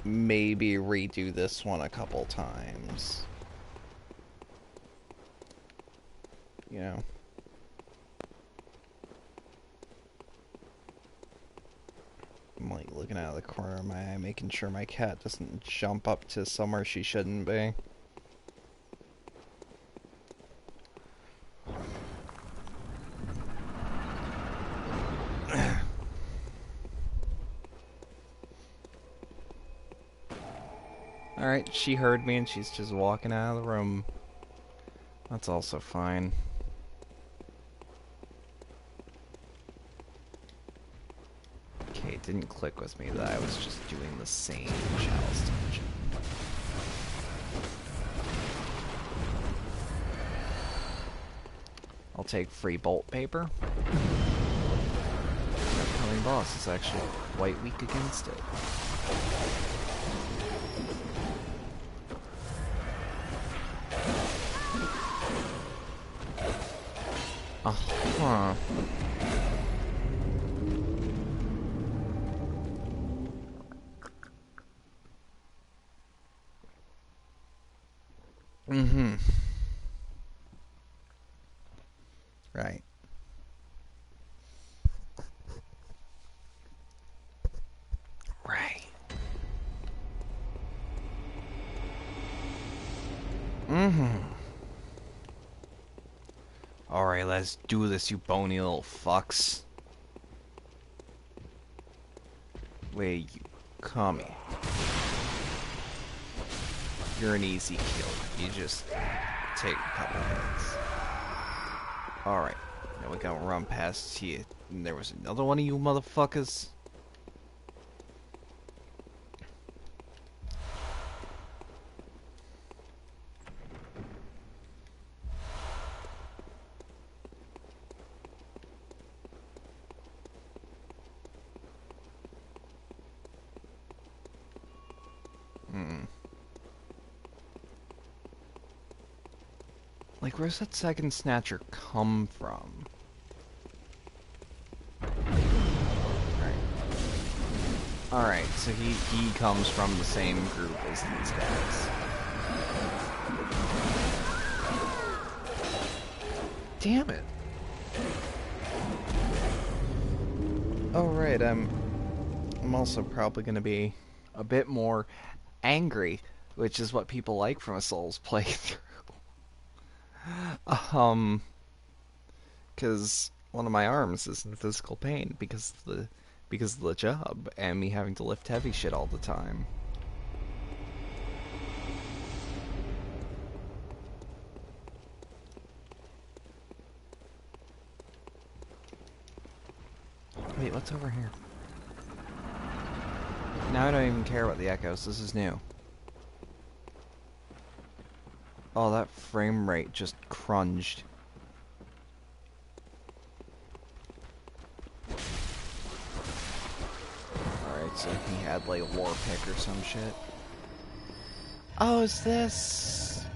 maybe redo this one a couple times. You know? I'm like looking out of the corner of my eye, making sure my cat doesn't jump up to somewhere she shouldn't be. Alright, she heard me and she's just walking out of the room. That's also fine. Okay, it didn't click with me that I was just doing the same Chalice Dungeon. I'll take free bolt paper. The upcoming boss is actually quite weak against it. Uh-huh. Mm-hmm. Right. Right. Mm-hmm. Alright, let's do this, you bony little fucks. Where you coming? You're an easy kill. You just take a couple hits. Alright. Now we gotta run past here. And there was another one of you motherfuckers. Like, where's that second Snatcher come from? Alright, so he comes from the same group as these guys. Damn it. Oh right, I'm also probably gonna be a bit more angry, which is what people like from a Souls playthrough. Because one of my arms is in physical pain because of the job and me having to lift heavy shit all the time. Wait, what's over here? Now I don't even care about the echoes. This is new. Oh, that frame rate just crunged. Alright, so he had like a war pick or some shit. Oh, is this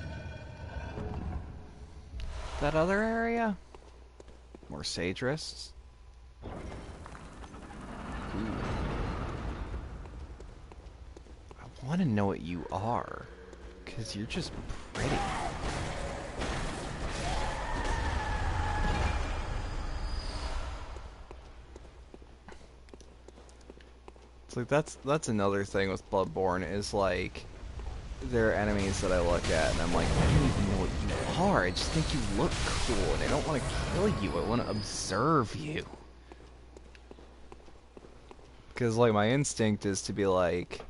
that other area? More sage wrists? Ooh. I want to know what you are, because you're just pretty. It's like that's another thing with Bloodborne is like there are enemies that I look at and I'm like, I don't even know what you are. I just think you look cool and I don't want to kill you. I want to observe you. Because like my instinct is to be like,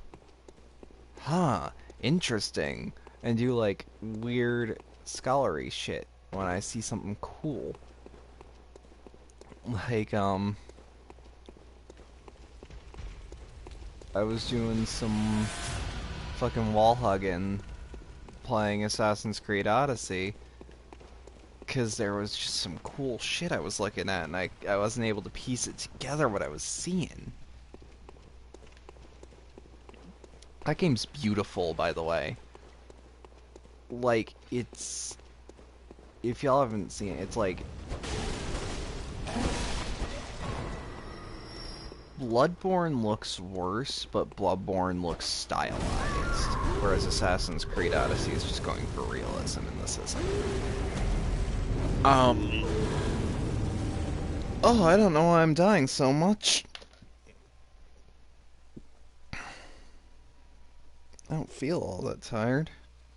huh, interesting, and do like weird scholarly shit when I see something cool. Like, I was doing some fucking wall hugging playing Assassin's Creed Odyssey because there was just some cool shit I was looking at and I wasn't able to piece it together what I was seeing. That game's beautiful, by the way. Like, it's... If y'all haven't seen it, it's like... Bloodborne looks worse, but Bloodborne looks stylized. Whereas Assassin's Creed Odyssey is just going for realism, and this isn't. Oh, I don't know why I'm dying so much. I don't feel all that tired.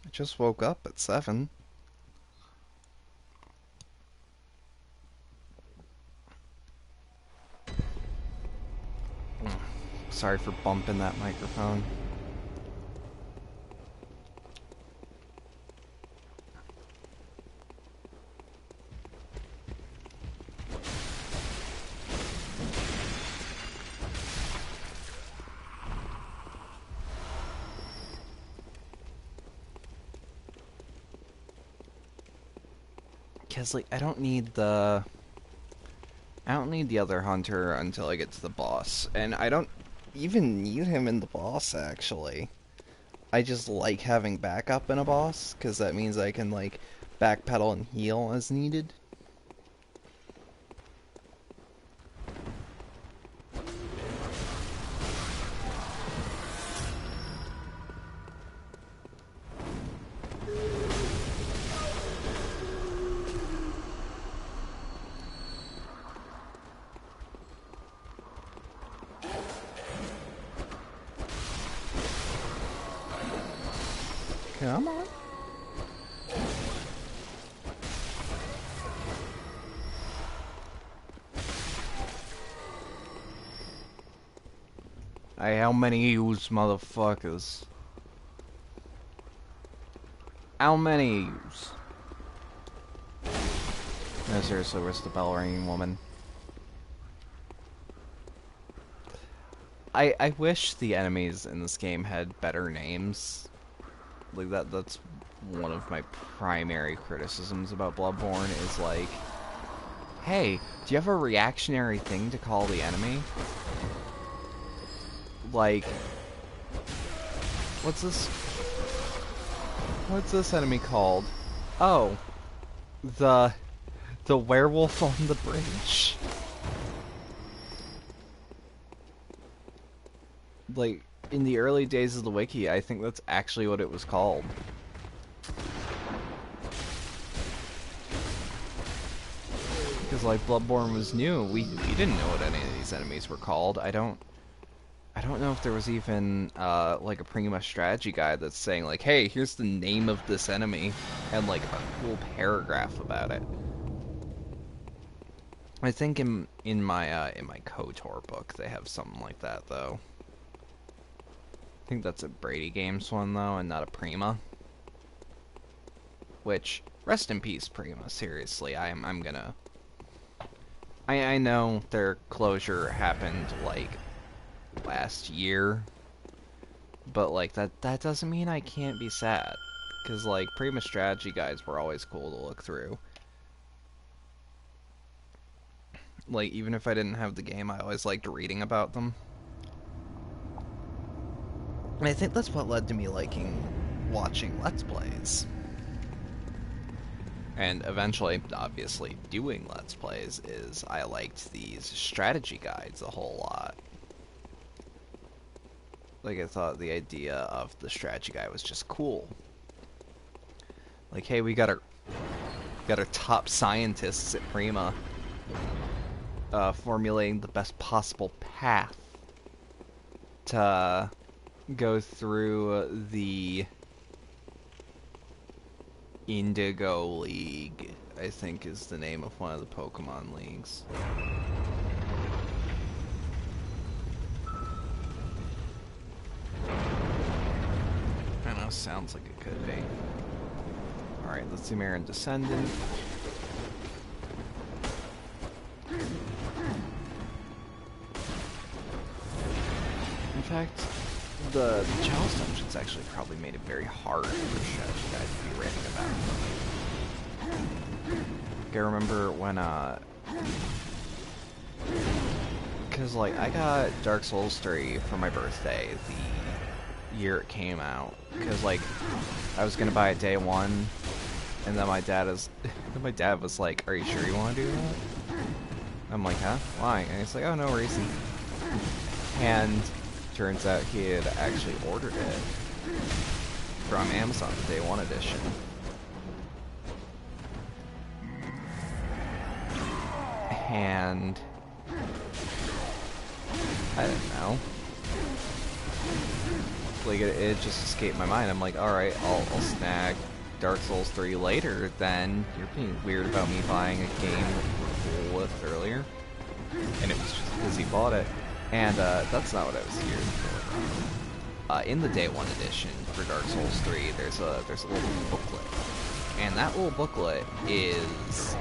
I just woke up at 7. Sorry for bumping that microphone. Because, like, I don't need the other hunter until I get to the boss. And I don't even need him in the boss, actually. I just like having backup in a boss, because that means I can, like, backpedal and heal as needed. Come on. Hey, how many yous, motherfuckers? How many yous? No, seriously, where's the bell ringing woman? I wish the enemies in this game had better names. Like, that's one of my primary criticisms about Bloodborne is like, hey, do you have a reactionary thing to call the enemy? Like, what's this enemy called? Oh, The the werewolf on the bridge. Like, in the early days of the wiki, I think that's actually what it was called. Because, like, Bloodborne was new. We didn't know what any of these enemies were called. I don't know if there was even, like, a Prima strategy guide that's saying, like, hey, here's the name of this enemy, and, like, a cool paragraph about it. I think in my KOTOR book, they have something like that, though. I think that's a Brady Games one, though, and not a Prima. Which, rest in peace, Prima, seriously, I'm gonna... I know their closure happened, like, last year, but, like, that doesn't mean I can't be sad. Because, like, Prima strategy guides were always cool to look through. Like, even if I didn't have the game, I always liked reading about them. And I think that's what led to me liking watching Let's Plays. And eventually, obviously, doing Let's Plays is I liked these strategy guides a whole lot. Like, I thought the idea of the strategy guide was just cool. Like, hey, we got our top scientists at Prima formulating the best possible path to go through the Indigo League, I think is the name of one of the Pokemon leagues. I know, sounds like it could be. Alright, let's see Marin Descendant. In fact, the Chalice Dungeons actually probably made it very hard for strategy guys to be written about. Like, I remember when, because, like, I got Dark Souls 3 for my birthday the year it came out. Because, like, I was gonna buy it day one, and then my dad was like, "Are you sure you want to do that?" I'm like, "Huh? Why?" And he's like, "Oh, no reason." And turns out he had actually ordered it from Amazon, the Day 1 edition. And I don't know. Like, it just escaped my mind. I'm like, alright, I'll snag Dark Souls 3 later, then you're being weird about me buying a game that you were cool with earlier. And it was just because he bought it. And that's not what I was here for. In the Day 1 edition for Dark Souls 3, there's a little booklet. And that little booklet is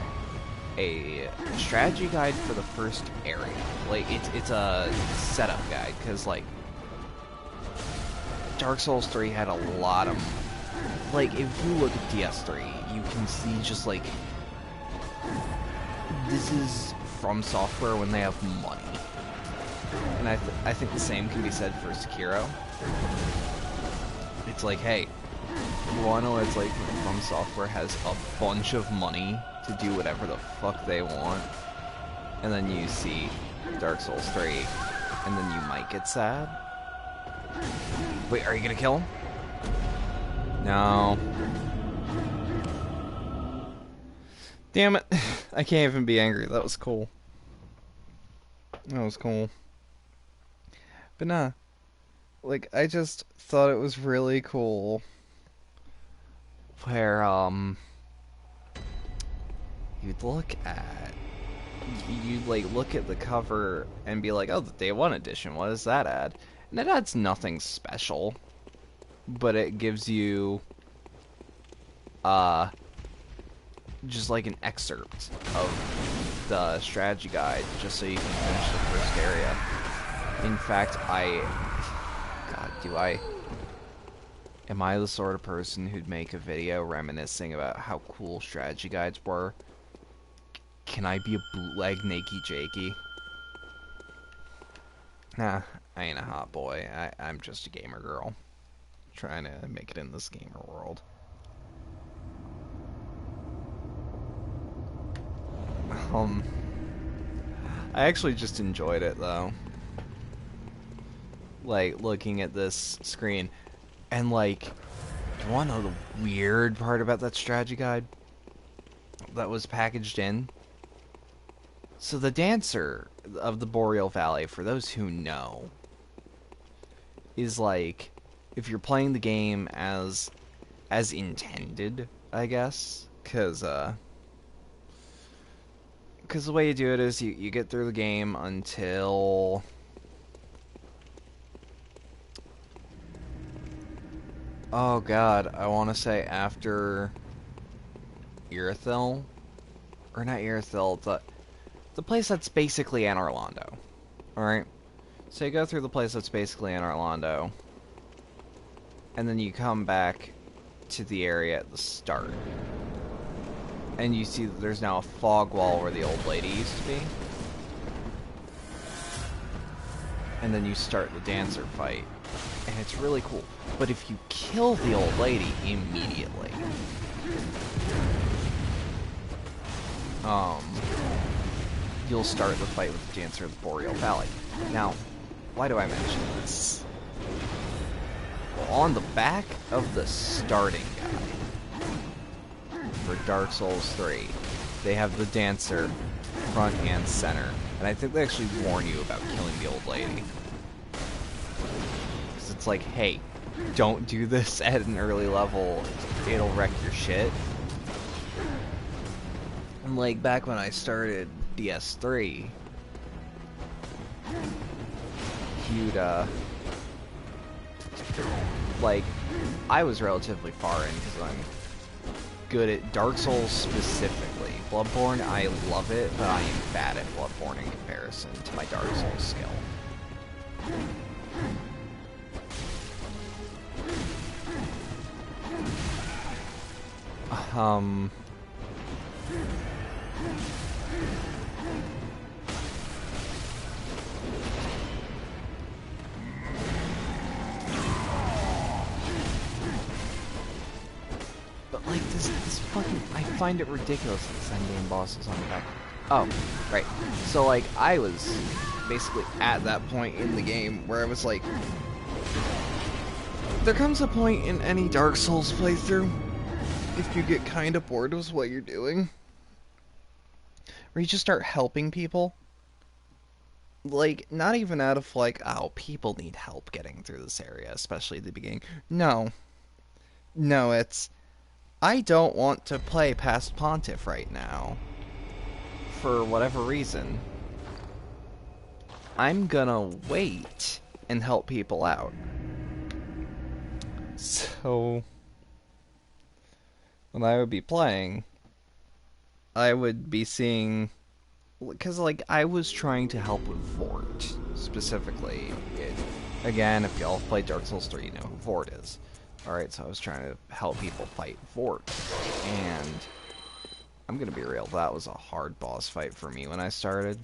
a strategy guide for the first area. Like, it's a setup guide, because, like, Dark Souls 3 had a lot of... Like, if you look at DS3, you can see just, like... This is From Software when they have money. And I think the same can be said for Sekiro. It's like, hey, you wanna know what it's like when From Software has a bunch of money to do whatever the fuck they want, and then you see Dark Souls 3, and then you might get sad. Wait, are you gonna kill him? No. Damn it. I can't even be angry. That was cool. That was cool. But nah. Like, I just thought it was really cool where, you'd look at... You'd, like, look at the cover and be like, oh, the Day 1 edition, what does that add? And it adds nothing special, but it gives you, just like an excerpt of the strategy guide, just so you can finish the first area. In fact, am I the sort of person who'd make a video reminiscing about how cool strategy guides were? Can I be a bootleg Nakey Jakey? Nah, I ain't a hot boy. I'm just a gamer girl. Trying to make it in this gamer world. Um, I actually just enjoyed it though. Like looking at this screen, and like, do you want to know the weird part about that strategy guide that was packaged in? So the dancer of the Boreal Valley, for those who know, is like if you're playing the game as intended, I guess, because the way you do it is you get through the game until oh god, I want to say after Irithyll, or not Irithyll, the place that's basically Anor Londo. All right, so you go through the place that's basically Anor Londo, and then you come back to the area at the start, and you see that there's now a fog wall where the old lady used to be. And then you start the dancer fight. And it's really cool. But if you kill the old lady immediately, you'll start the fight with the dancer of the Boreal Valley. Now, why do I mention this? Well, on the back of the starting guide for Dark Souls 3, they have the dancer front and center. And I think they actually warn you about killing the old lady. Because it's like, hey, don't do this at an early level. It'll wreck your shit. And like, back when I started DS3, you'd, like, I was relatively far in because I'm good at Dark Souls specifically. Bloodborne, I love it, but I am bad at Bloodborne in comparison to my Dark Souls skill. But like this fucking, I find it ridiculous that this endgame boss is on the back. Oh, right. So like I was basically at that point in the game where I was like, there comes a point in any Dark Souls playthrough, if you get kind of bored with what you're doing, where you just start helping people. Like, not even out of like, oh, people need help getting through this area, especially at the beginning. No. No, it's, I don't want to play past Pontiff right now. For whatever reason. I'm gonna wait and help people out. So, when I would be playing, I would be seeing, because like I was trying to help with Vort specifically. Again, if y'all have played Dark Souls 3, you know who Vort is. Alright, so I was trying to help people fight Vort, and I'm gonna be real, that was a hard boss fight for me when I started.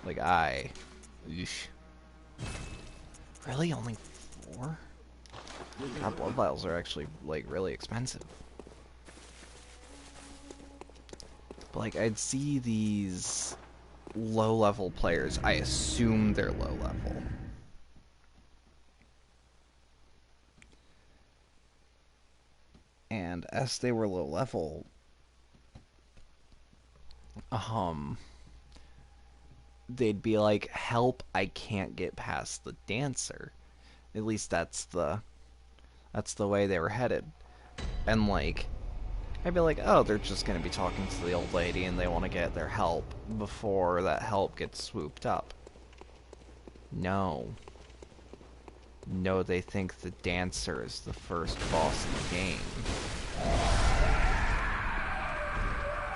Like eesh. Really, only 4? God, blood vials are actually like really expensive. But like, I'd see these low-level players. I assume they're low-level. And as they were low-level, they'd be like, "Help! I can't get past the dancer." At least that's the way they were headed. And like, I'd be like, oh, they're just going to be talking to the old lady and they want to get their help before that help gets swooped up. No. No, they think the dancer is the first boss in the game.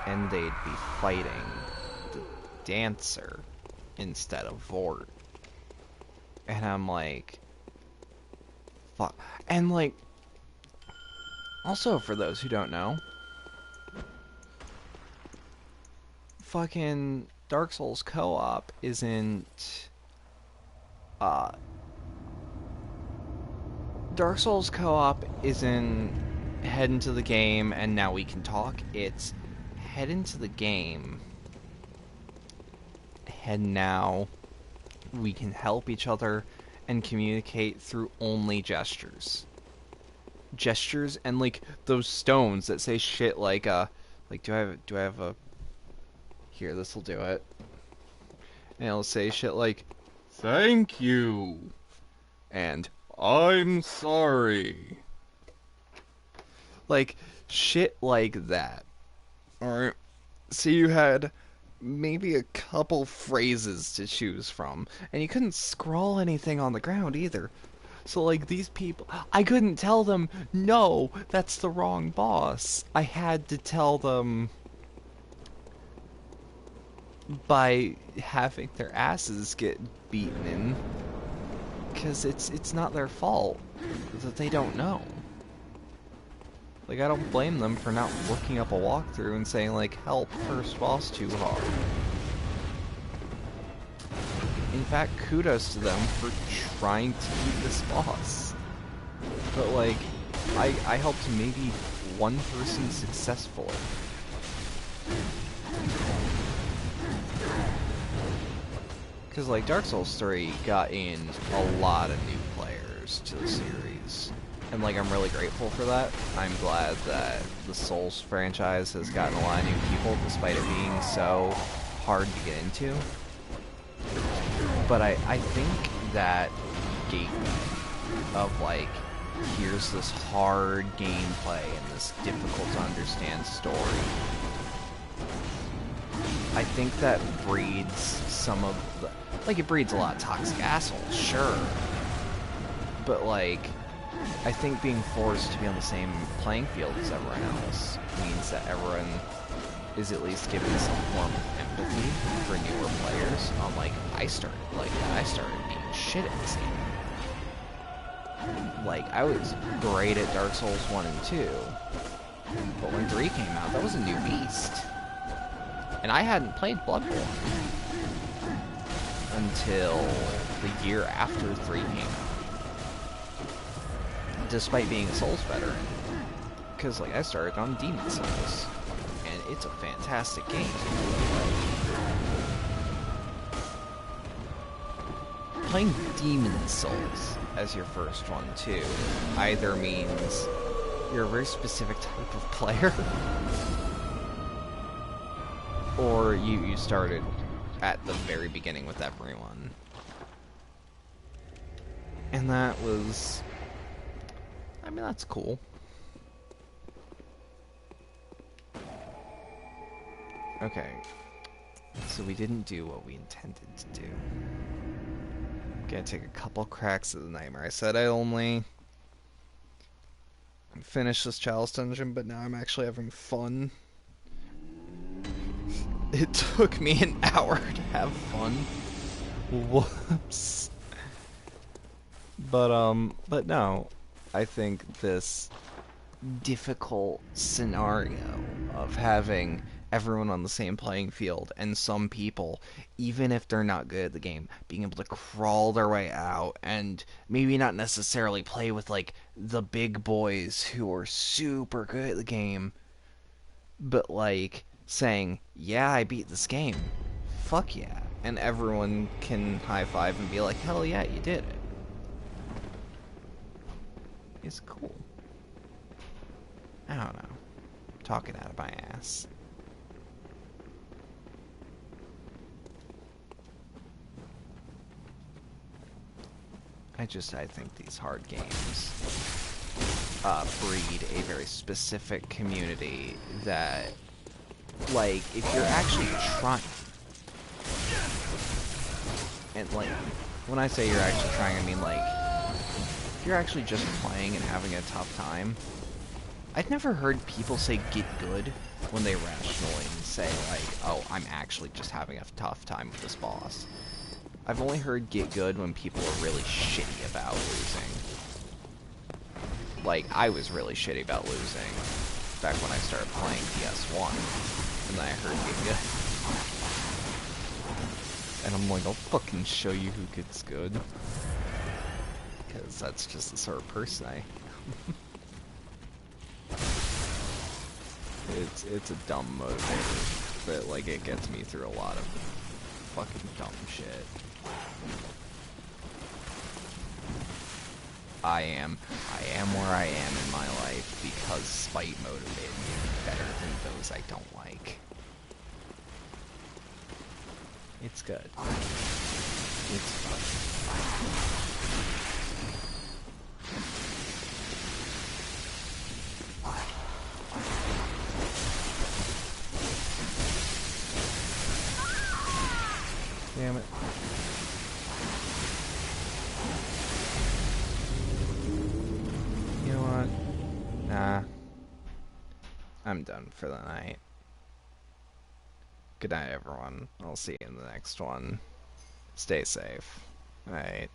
And they'd be fighting the dancer instead of Vort. And I'm like, fuck. And like, also for those who don't know, fucking Dark Souls co-op isn't, Dark Souls co-op isn't head into the game and now we can talk. It's head into the game, and now we can help each other and communicate through only gestures. Gestures and like those stones that say shit like do I have a here, this'll do it. And it'll say shit like thank you and I'm sorry. Like shit like that. Alright. So you had maybe a couple phrases to choose from, and you couldn't scrawl anything on the ground either. So, like, these people, I couldn't tell them, no, that's the wrong boss. I had to tell them by having their asses get beaten in, because it's not their fault that they don't know. Like, I don't blame them for not looking up a walkthrough and saying, like, help, first boss too hard. In fact, kudos to them for trying to beat this boss. But, like, I helped maybe one person successfully. Because, like, Dark Souls 3 got in a lot of new players to the series. And, like, I'm really grateful for that. I'm glad that the Souls franchise has gotten a lot of new people, despite it being so hard to get into. But I think that gateway of, like, here's this hard gameplay and this difficult to understand story, I think that breeds some of the... Like, it breeds a lot of toxic assholes, sure. But, like, I think being forced to be on the same playing field as everyone else means that everyone is at least giving some form of empathy for newer players. I started like that. I started being shit at this game. Like, I was great at Dark Souls 1 and 2, but when 3 came out, that was a new beast. And I hadn't played Bloodborne until the year after 3 came out. Despite being a Souls veteran. Because, like, I started on Demon Souls. And it's a fantastic game. Playing Demon Souls as your first one, too, either means you're a very specific type of player, or you started at the very beginning with everyone. And that was... I mean, that's cool. Okay. So we didn't do what we intended to do. I'm gonna take a couple cracks at the nightmare. I said I only finished this Chalice dungeon, but now I'm actually having fun. It took me an hour to have fun. Whoops. But no. I think this difficult scenario of having everyone on the same playing field and some people, even if they're not good at the game, being able to crawl their way out and maybe not necessarily play with, like, the big boys who are super good at the game, but, like, saying, yeah, I beat this game. Fuck yeah. And everyone can high five and be like, hell yeah, you did it. It's cool. I don't know. I'm talking out of my ass. I think these hard games breed a very specific community that, like, if you're actually trying, and, like, when I say you're actually trying, I mean, like, if you're actually just playing and having a tough time, I've never heard people say get good when they rationally say, like, oh, I'm actually just having a tough time with this boss. I've only heard get good when people are really shitty about losing. Like, I was really shitty about losing back when I started playing PS1, and then I heard get good. And I'm like, I'll fucking show you who gets good. Because that's just the sort of person I am. It's a dumb motivator, but like it gets me through a lot of fucking dumb shit. I am where I am in my life because spite motivated me better than those I don't like. It's good. It's fun. Damn it. You know what? Nah. I'm done for the night. Good night, everyone. I'll see you in the next one. Stay safe. Alright.